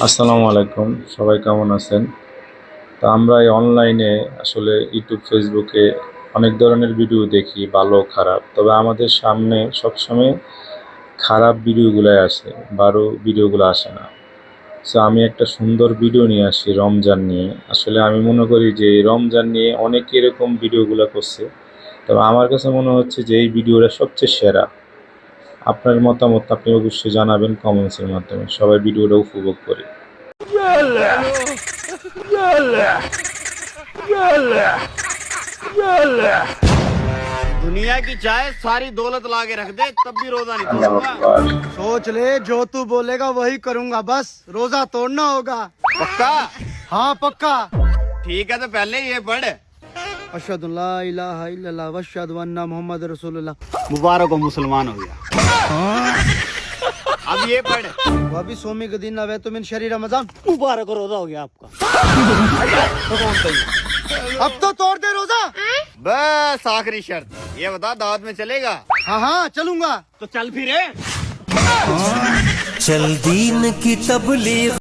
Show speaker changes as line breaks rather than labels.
আসসালামু আলাইকুম, সবাই কেমন আছেন? তো আমরা এই অনলাইনে আসলে ইউটিউব, ফেসবুকে অনেক ধরনের ভিডিও দেখি, ভালো খারাপ। তবে আমাদের সামনে সবসময় খারাপ ভিডিওগুলাই আসে, ভালো ভিডিওগুলো আসে না। সো আমি একটা সুন্দর ভিডিও নিয়ে আসি রমজান নিয়ে। আসলে আমি মনে করি যে এই রমজান নিয়ে অনেকে এরকম ভিডিওগুলো করছে, তবে আমার কাছে মনে হচ্ছে যে এই ভিডিওটা সবচেয়ে সেরা। আপনার মতামত আপনি অবশ্যই জানাবেন কমেন্টসের মাধ্যমে। সবাই ভিডিওটা উপভোগ করি।
दुनिया की चाय सारी दौलत ला के रख दे तब भी रोजा नहीं
আল্লাহু
तोड़ूंगा।
আকবার।
सोच ले जो तू बोलेगा वही करूंगा, बस रोजा तोड़ना होगा।
पक्का?
हाँ पक्का।
ठीक है तो पहले ये पढ़।
अशहदु अल्ला इलाहा इल्लल्लाह व अशहदु अन्ना मुहम्मद रसूलुल्लाह।
मुबारक हो, मुसलमान हो गया। अब ये पढ़।
वो अभी सोमी के दिन अवे तुम इन शरी रमजान।
मुबारक हो, रोजा हो गया आपका।
अब तो तोड़ दे रोजा।
बस आखिरी शर्त ये बता, दावत में चलेगा?
हाँ हाँ चलूंगा।
तो चल फिर।
चल दीन की तबलीग